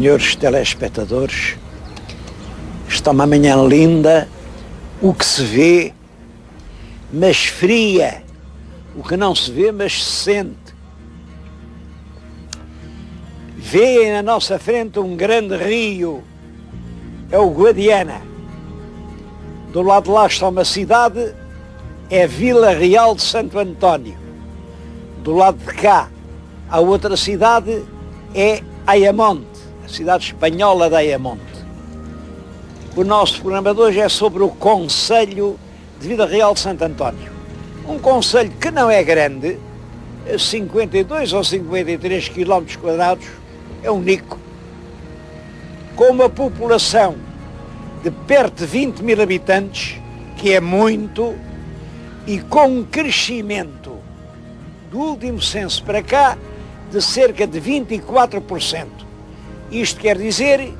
senhores telespectadores, está uma manhã linda, o que se vê, mas fria, o que não se vê, mas se sente. Vêem na nossa frente um grande rio, é o Guadiana. Do lado de lá está uma cidade, é Vila Real de Santo António. Do lado de cá, a outra cidade é Ayamonte, a cidade espanhola de Ayamonte. O nosso programa de hoje é sobre o Concelho de Vila Real de Santo António. Um concelho que não é grande, 52 ou 53 km quadrados, é único, com uma população de perto de 20 mil habitantes, que é muito, e com um crescimento do último censo para cá de cerca de 24%. Isto quer dizer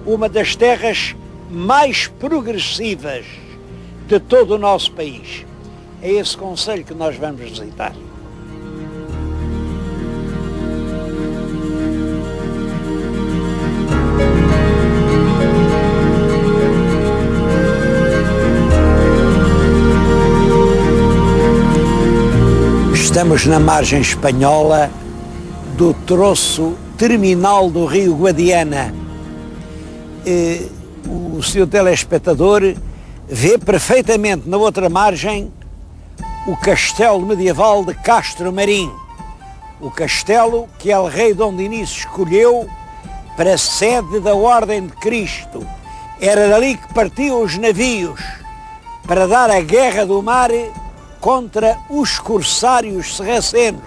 uma das terras mais progressivas de todo o nosso país. É esse concelho que nós vamos visitar. Estamos na margem espanhola do troço terminal do rio Guadiana. O seu telespectador vê perfeitamente na outra margem o castelo medieval de Castro Marim. O castelo que El Rei Dom Dinis escolheu para sede da Ordem de Cristo. Era dali que partiam os navios para dar a guerra do mar contra os corsários sarracenos.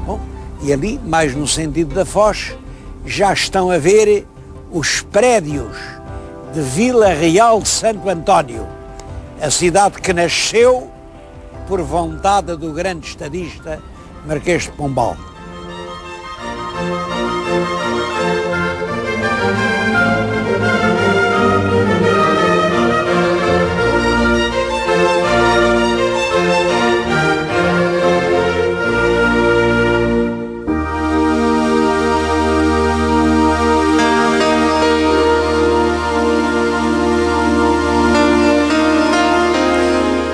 Bom, e ali, mais no sentido da Foz, já estão a ver os prédios de Vila Real de Santo António, a cidade que nasceu por vontade do grande estadista Marquês de Pombal.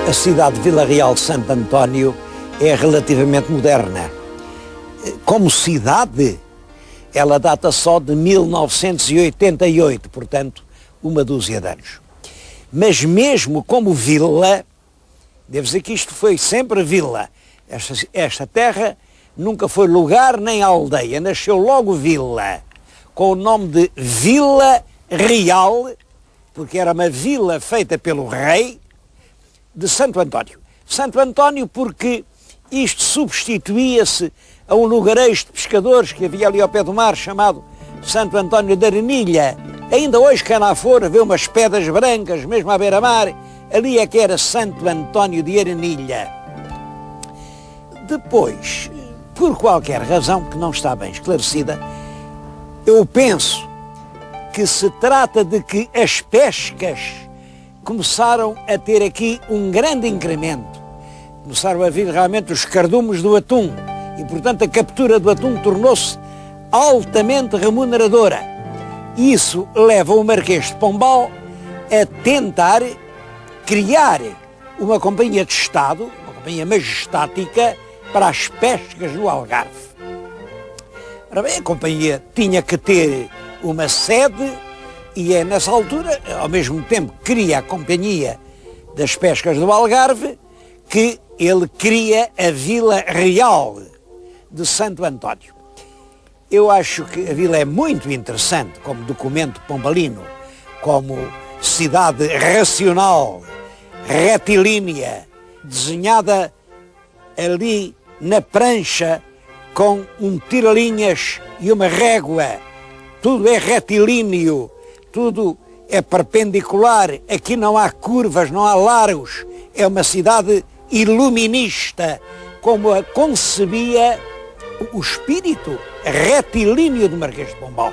A cidade de Vila Real de Santo António é relativamente moderna. Como cidade, ela data só de 1988, portanto, uma dúzia de anos. Mas mesmo como vila, devo dizer que isto foi sempre vila. Esta terra nunca foi lugar nem aldeia, nasceu logo vila, com o nome de Vila Real, porque era uma vila feita pelo rei, de Santo António. Santo António porque isto substituía-se a um lugarejo de pescadores que havia ali ao pé do mar, chamado Santo António da Arenilha. Ainda hoje, quem lá for, vê umas pedras brancas, mesmo à beira-mar, ali é que era Santo António de Arenilha. Depois, por qualquer razão que não está bem esclarecida, eu penso que se trata de que as pescas começaram a ter aqui um grande incremento. Começaram a vir realmente os cardumes do atum e, portanto, a captura do atum tornou-se altamente remuneradora. Isso leva o Marquês de Pombal a tentar criar uma companhia de Estado, uma companhia majestática, para as pescas no Algarve. Ora bem, a companhia tinha que ter uma sede e é nessa altura, ao mesmo tempo que cria a Companhia das Pescas do Algarve, que ele cria a Vila Real de Santo António. Eu acho que a vila é muito interessante como documento pombalino, como cidade racional, retilínea, desenhada ali na prancha com um tira-linhas e uma régua. Tudo é retilíneo, tudo é perpendicular, aqui não há curvas, não há largos, é uma cidade iluminista, como a concebia o espírito retilíneo do Marquês de Pombal.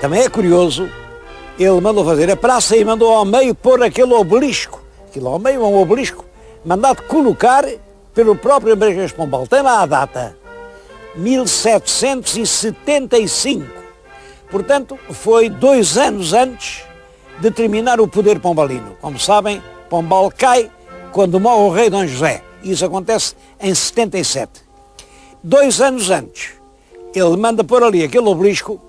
Também é curioso, ele mandou fazer a praça e mandou ao meio pôr aquele obelisco, aquilo ao meio é um obelisco, mandado colocar pelo próprio Marquês de Pombal. Tem lá a data, 1775. Portanto, foi 2 anos antes de terminar o poder pombalino. Como sabem, Pombal cai quando morre o rei Dom José. Isso acontece em 77. 2 anos antes, ele manda pôr ali aquele obelisco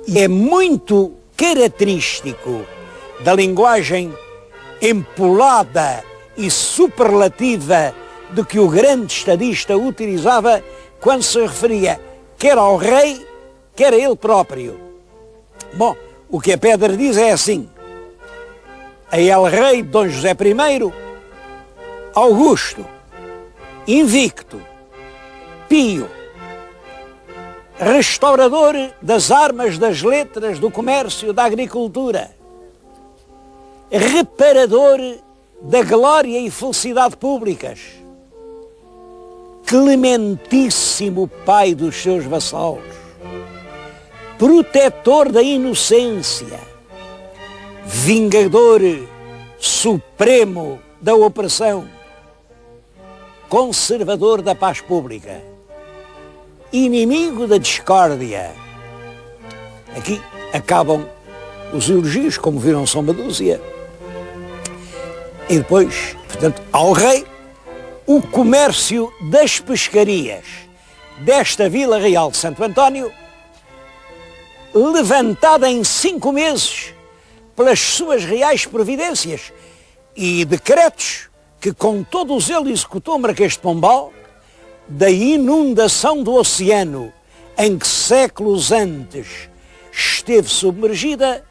e é muito característico da linguagem empolada e superlativa de que o grande estadista utilizava quando se referia quer ao rei, quer a ele próprio. Bom, o que a pedra diz é assim: a El Rei Dom José I, Augusto, invicto, pio, restaurador das armas, das letras, do comércio, da agricultura, reparador da glória e felicidade públicas, clementíssimo pai dos seus vassalos, protetor da inocência, vingador supremo da opressão, conservador da paz pública, inimigo da discórdia. Aqui acabam os elogios, como viram, são uma dúzia. E depois, portanto, ao rei, o comércio das pescarias desta Vila Real de Santo António, levantada em 5 meses pelas suas reais providências e decretos que com todo o zelo executou o Marquês de Pombal, da inundação do oceano em que séculos antes esteve submergida,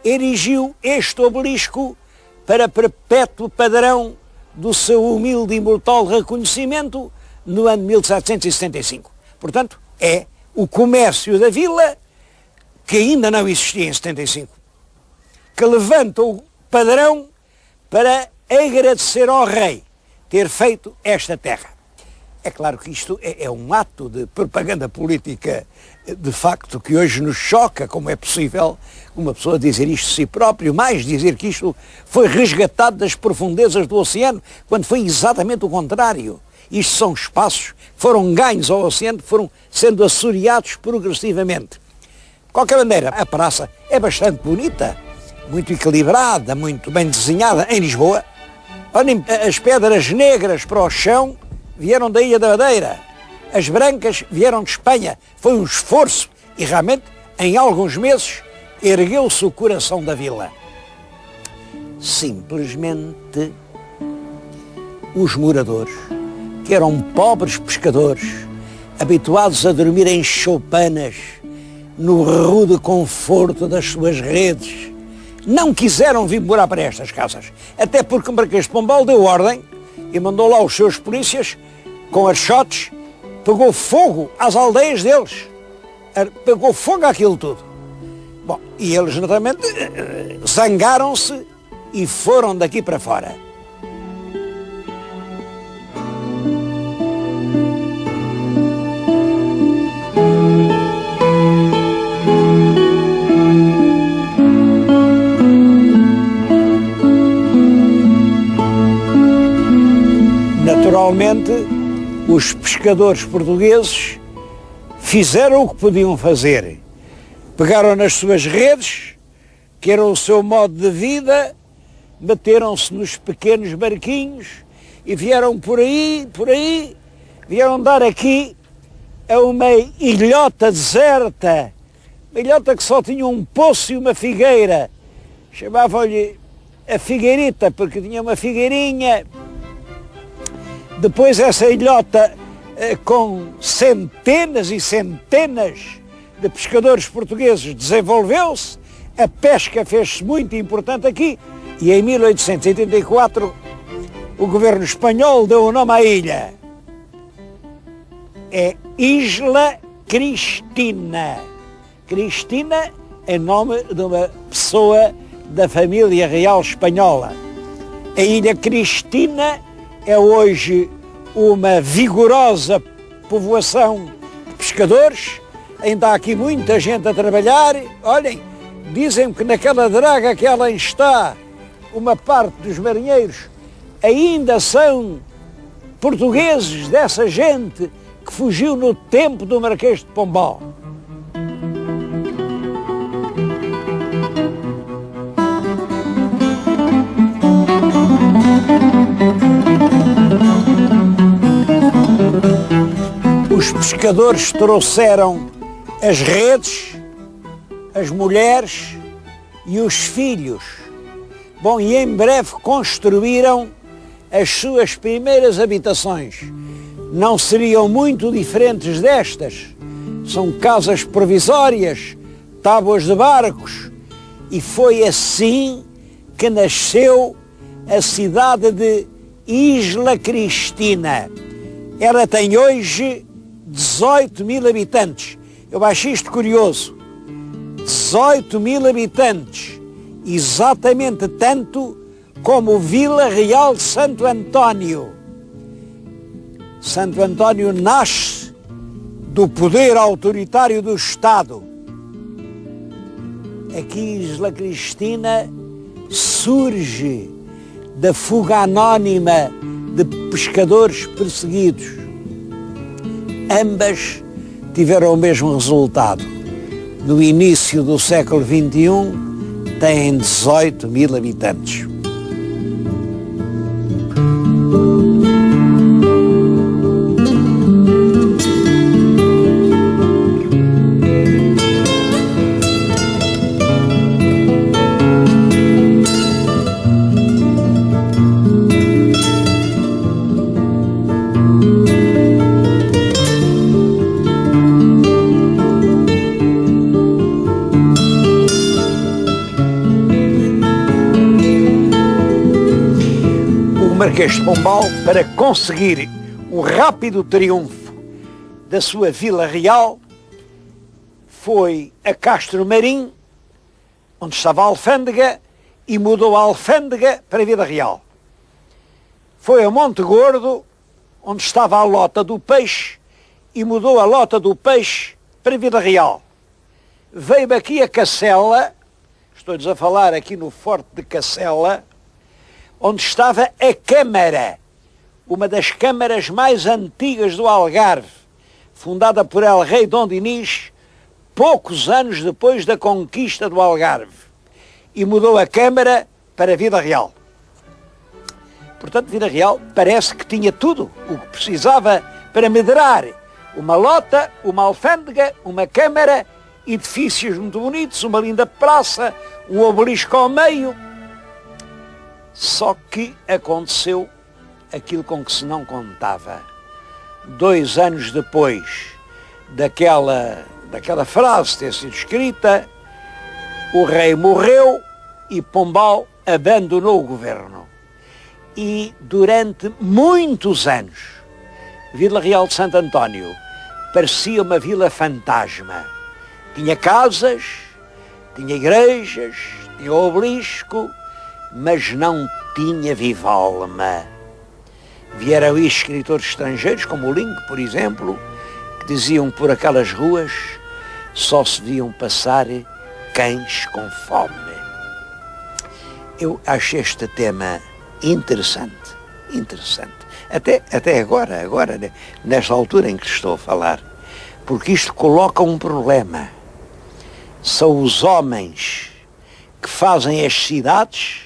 erigiu este obelisco para perpétuo padrão do seu humilde e imortal reconhecimento no ano 1775. Portanto, é o comércio da vila, que ainda não existia em 75, que levanta o padrão para agradecer ao rei ter feito esta terra. É claro que isto é um ato de propaganda política, de facto, que hoje nos choca. Como é possível uma pessoa dizer isto de si próprio, mais dizer que isto foi resgatado das profundezas do oceano, quando foi exatamente o contrário. Isto são espaços que foram ganhos ao oceano, que foram sendo assoreados progressivamente. De qualquer maneira, a praça é bastante bonita, muito equilibrada, muito bem desenhada em Lisboa. Olhem, as pedras negras para o chão vieram da Ilha da Madeira, as brancas vieram de Espanha. Foi um esforço e realmente, em alguns meses, ergueu-se o coração da vila. Simplesmente, os moradores, que eram pobres pescadores, habituados a dormir em choupanas, no rude conforto das suas redes, não quiseram vir morar para estas casas, até porque o Marquês de Pombal deu ordem e mandou lá os seus polícias com archotes, pegou fogo às aldeias deles, pegou fogo àquilo tudo. Bom, e eles naturalmente zangaram-se e foram daqui para fora. Naturalmente, os pescadores portugueses fizeram o que podiam fazer. Pegaram nas suas redes, que era o seu modo de vida, meteram-se nos pequenos barquinhos e vieram por aí, vieram dar aqui a uma ilhota deserta, uma ilhota que só tinha um poço e uma figueira. Chamavam-lhe a Figueirita, porque tinha uma figueirinha. Depois essa ilhota, com centenas e centenas de pescadores portugueses, desenvolveu-se, a pesca fez-se muito importante aqui, e em 1884 o governo espanhol deu o nome à ilha. É Isla Cristina. Cristina é nome de uma pessoa da família real espanhola. A Ilha Cristina é hoje uma vigorosa povoação de pescadores, ainda há aqui muita gente a trabalhar. Olhem, dizem que naquela draga que ela está, uma parte dos marinheiros ainda são portugueses, dessa gente que fugiu no tempo do Marquês de Pombal. pescadores trouxeram as redes, as mulheres e os filhos. Bom, e em breve construíram as suas primeiras habitações. Não seriam muito diferentes destas. São casas provisórias, tábuas de barcos. E foi assim que nasceu a cidade de Isla Cristina. Ela tem hoje 18 mil habitantes. Eu acho isto curioso. 18 mil habitantes. Exatamente tanto como Vila Real de Santo António. Santo António nasce do poder autoritário do Estado. Aqui Isla Cristina surge da fuga anónima de pescadores perseguidos. Ambas tiveram o mesmo resultado. No início do século XXI, têm 18 mil habitantes. Marquês de Pombal, para conseguir o rápido triunfo da sua Vila Real, foi a Castro Marim, onde estava a alfândega, e mudou a alfândega para a Vila Real. Foi a Monte Gordo, onde estava a Lota do Peixe, e mudou a Lota do Peixe para a Vila Real. Veio aqui a Cacela, estou-lhes a falar aqui no Forte de Cacela, onde estava a Câmara, uma das câmaras mais antigas do Algarve, fundada por El Rei Dom Dinis, poucos anos depois da conquista do Algarve, e mudou a Câmara para Vila Real. Portanto, Vila Real parece que tinha tudo o que precisava para medrar: uma lota, uma alfândega, uma câmara, edifícios muito bonitos, uma linda praça, um obelisco ao meio. Só que aconteceu aquilo com que se não contava. 2 anos depois daquela frase ter sido escrita, o rei morreu e Pombal abandonou o governo. E durante muitos anos, Vila Real de Santo António parecia uma vila fantasma. Tinha casas, tinha igrejas, tinha obelisco, mas não tinha viva alma. Vieram aí escritores estrangeiros, como o Link, por exemplo, que diziam que por aquelas ruas só se viam passar cães com fome. Eu acho este tema interessante. Até agora, nesta altura em que estou a falar, porque isto coloca um problema. São os homens que fazem as cidades,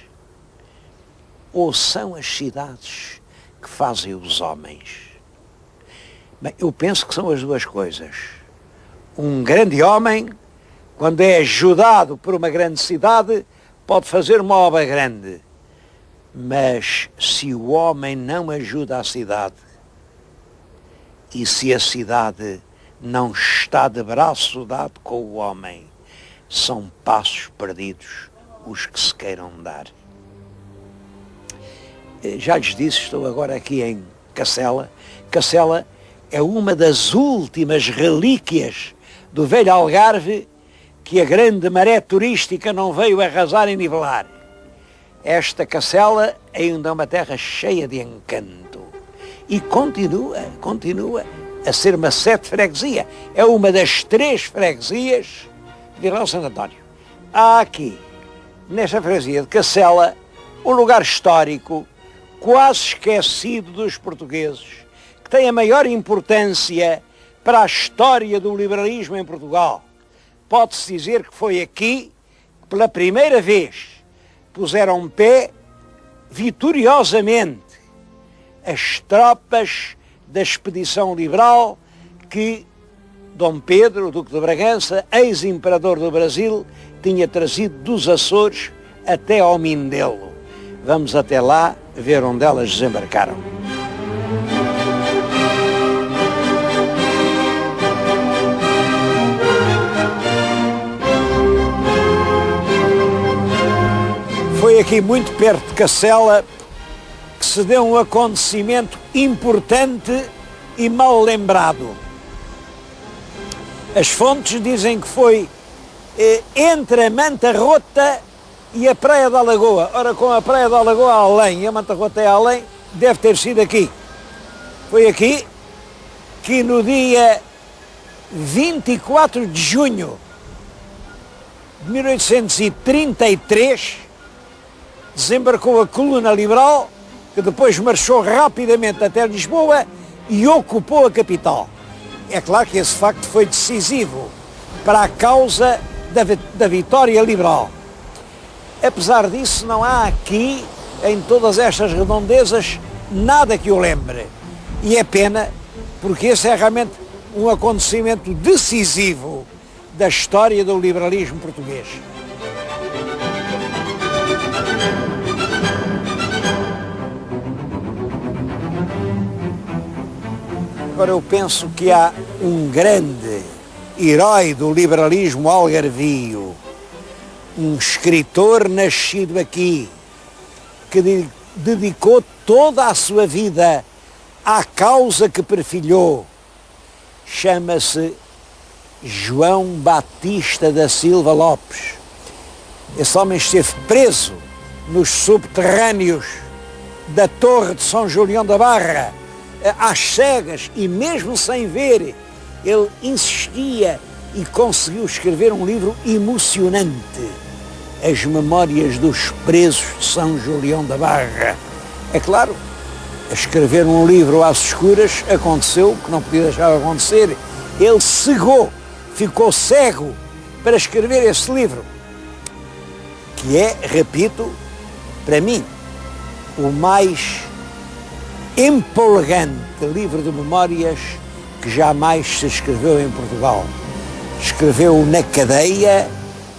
ou são as cidades que fazem os homens? Bem, eu penso que são as duas coisas. Um grande homem, quando é ajudado por uma grande cidade, pode fazer uma obra grande. Mas se o homem não ajuda a cidade, e se a cidade não está de braço dado com o homem, são passos perdidos os que se queiram dar. Já lhes disse, estou agora aqui em Cacela. Cacela é uma das últimas relíquias do velho Algarve que a grande maré turística não veio arrasar e nivelar. Esta Cacela ainda é uma terra cheia de encanto e continua a ser uma sete freguesia. É uma das 3 freguesias de Vila Real de Santo António. Há aqui, nesta freguesia de Cacela, um lugar histórico quase esquecido dos portugueses, que tem a maior importância para a história do liberalismo em Portugal. Pode-se dizer que foi aqui que pela primeira vez puseram pé vitoriosamente as tropas da expedição liberal que Dom Pedro, Duque de Bragança, ex-imperador do Brasil, tinha trazido dos Açores até ao Mindelo. Vamos até lá ver onde elas desembarcaram. Foi aqui muito perto de Cacela que se deu um acontecimento importante e mal lembrado. As fontes dizem que foi entre a Manta Rota e a Praia da Lagoa. Ora, com a Praia da Lagoa além e a Manta Rota é além, deve ter sido aqui. Foi aqui que no dia 24 de junho de 1833 desembarcou a coluna liberal, que depois marchou rapidamente até Lisboa e ocupou a capital. É claro que esse facto foi decisivo para a causa da vitória liberal. Apesar disso, não há aqui, em todas estas redondezas, nada que o lembre. E é pena, porque esse é realmente um acontecimento decisivo da história do liberalismo português. Agora eu penso que há um grande herói do liberalismo algarvio, um escritor nascido aqui, que dedicou toda a sua vida à causa que perfilhou. Chama-se João Batista da Silva Lopes. Esse homem esteve preso nos subterrâneos da Torre de São Julião da Barra, às cegas, e mesmo sem ver, ele insistia e conseguiu escrever um livro emocionante, As Memórias dos Presos de São Julião da Barra. É claro, escrever um livro às escuras aconteceu o que não podia deixar de acontecer. Ele cegou, ficou cego para escrever esse livro, que é, repito, para mim, o mais empolgante livro de memórias que jamais se escreveu em Portugal. Escreveu na cadeia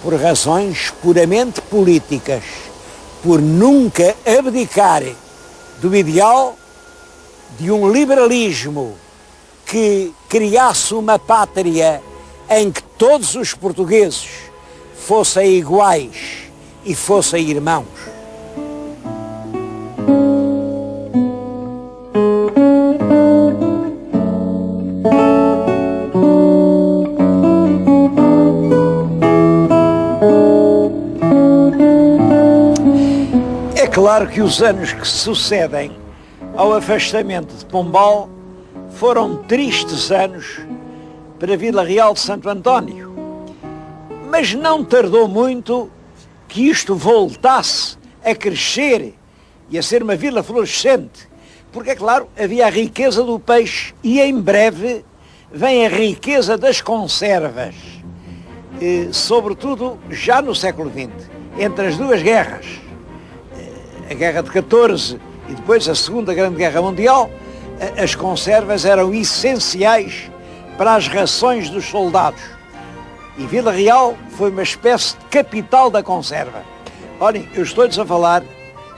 por razões puramente políticas, por nunca abdicar do ideal de um liberalismo que criasse uma pátria em que todos os portugueses fossem iguais e fossem irmãos. É claro que os anos que sucedem ao afastamento de Pombal foram tristes anos para Vila Real de Santo António, mas não tardou muito que isto voltasse a crescer e a ser uma vila florescente, porque, é claro, havia a riqueza do peixe e em breve vem a riqueza das conservas, sobretudo já no século XX, entre as duas guerras, a Guerra de 14 e depois a Segunda Grande Guerra Mundial. As conservas eram essenciais para as rações dos soldados. E Vila Real foi uma espécie de capital da conserva. Olhem, eu estou-lhes a falar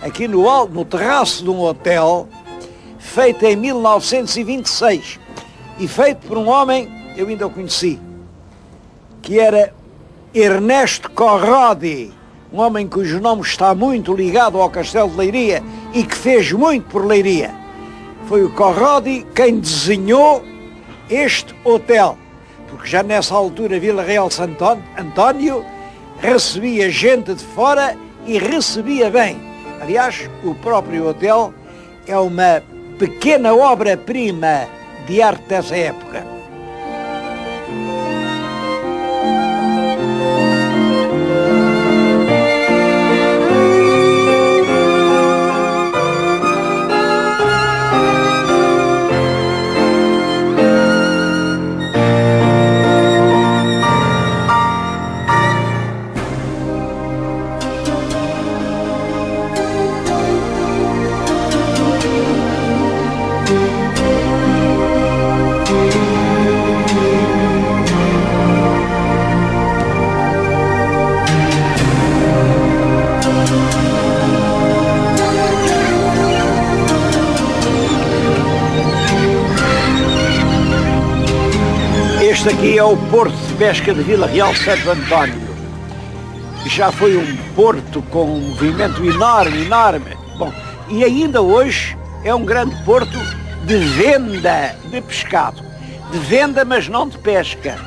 aqui no terraço de um hotel, feito em 1926, e feito por um homem, eu ainda o conheci, que era Ernesto Corrodi, um homem cujo nome está muito ligado ao Castelo de Leiria e que fez muito por Leiria. Foi o Corrodi quem desenhou este hotel, porque já nessa altura Vila Real de Santo António recebia gente de fora e recebia bem. Aliás, o próprio hotel é uma pequena obra-prima de arte dessa época. Este aqui é o Porto de Pesca de Vila Real Santo António. Já foi um porto com um movimento enorme, enorme. Bom, e ainda hoje é um grande porto de venda de pescado. De venda, mas não de pesca.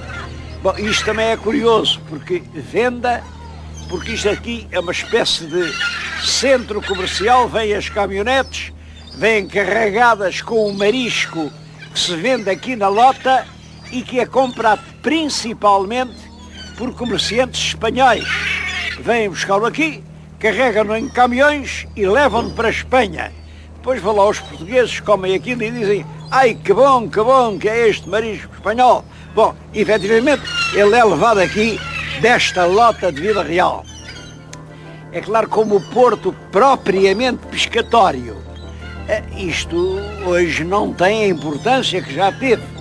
Bom, isto também é curioso, porque venda, porque isto aqui é uma espécie de centro comercial, vêm as caminhonetes, vêm carregadas com o marisco que se vende aqui na lota e que é comprado principalmente por comerciantes espanhóis. Vêm buscá-lo aqui, carregam-no em caminhões e levam-no para a Espanha. Depois vão lá os portugueses, comem aquilo e dizem: ai, que bom que é este marisco espanhol. Bom, efetivamente, ele é levado aqui desta lota de Vila Real. É claro, como o porto propriamente pescatório, isto hoje não tem a importância que já teve.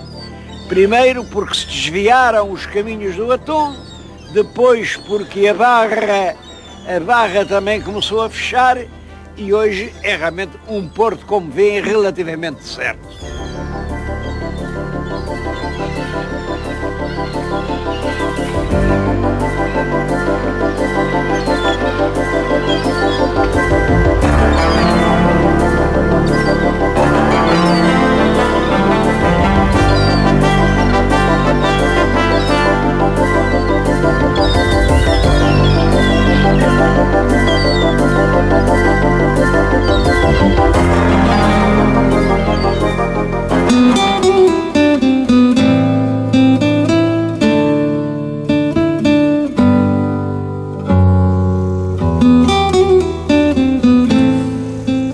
Primeiro porque se desviaram os caminhos do atum, depois porque a barra também começou a fechar e hoje é realmente um porto, como veem, relativamente deserto.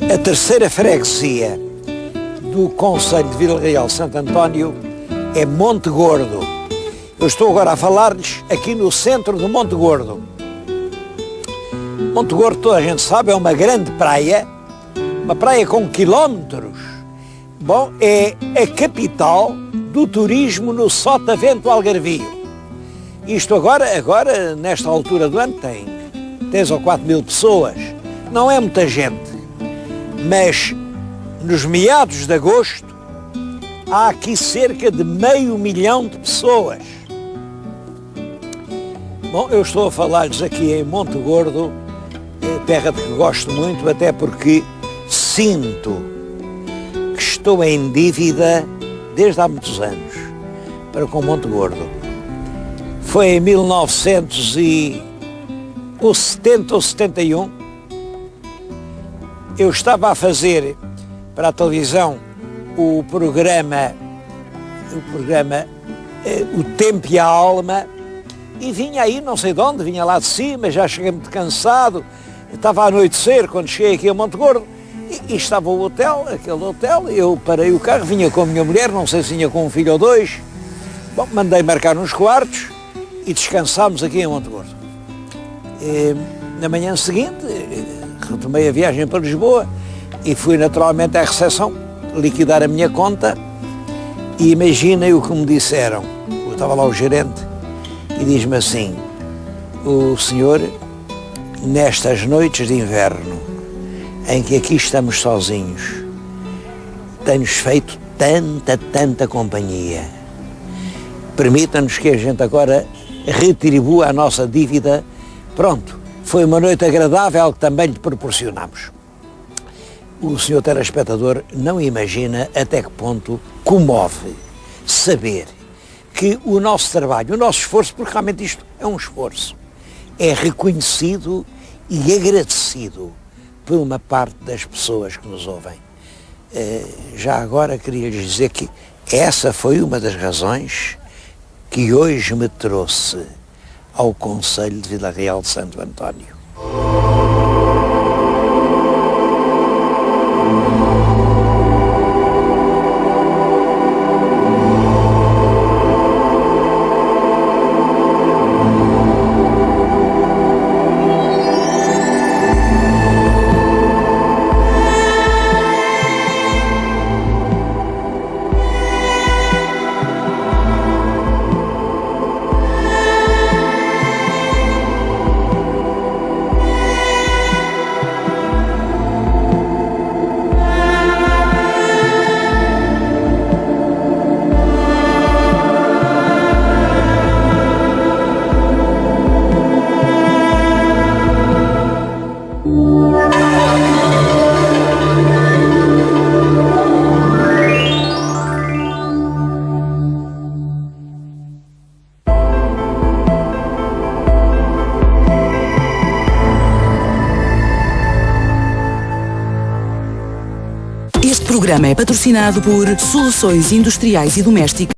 A terceira freguesia do concelho de Vila Real Santo António é Monte Gordo. Eu estou agora a falar-lhes aqui no centro de Monte Gordo. Monte Gordo, toda a gente sabe, é uma grande praia, uma praia com quilómetros. Bom, é a capital do turismo no Sotavento Algarvio. Isto agora, nesta altura do ano, tem 3 ou 4 mil pessoas. Não é muita gente, mas nos meados de agosto há aqui cerca de 500 mil de pessoas. Bom, eu estou a falar-lhes aqui em Monte Gordo, terra de que gosto muito, até porque sinto que estou em dívida desde há muitos anos para com Monte Gordo. Foi em 1970 ou 71, eu estava a fazer para a televisão o programa O Tempo e a Alma, e vinha aí, não sei de onde, vinha lá de cima, já cheguei muito cansado, estava a anoitecer quando cheguei aqui a Monte Gordo, e estava o hotel, aquele hotel, eu parei o carro, vinha com a minha mulher, não sei se vinha com um filho ou dois. Bom, mandei marcar uns quartos e descansámos aqui em Monte Gordo. Na manhã seguinte, retomei a viagem para Lisboa e fui naturalmente à recepção liquidar a minha conta, e imaginem o que me disseram. Eu estava lá o gerente e diz-me assim: o senhor, nestas noites de inverno em que aqui estamos sozinhos, tem-nos feito tanta companhia. Permita-nos que a gente agora retribua a nossa dívida. Pronto, foi uma noite agradável que também lhe proporcionamos. O senhor telespectador não imagina até que ponto comove saber que o nosso trabalho, o nosso esforço, porque realmente isto é um esforço, é reconhecido e agradecido por uma parte das pessoas que nos ouvem. Já agora queria lhes dizer que essa foi uma das razões que hoje me trouxe ao concelho de Vila Real de Santo António. programa é patrocinado por Soluções Industriais e Domésticas.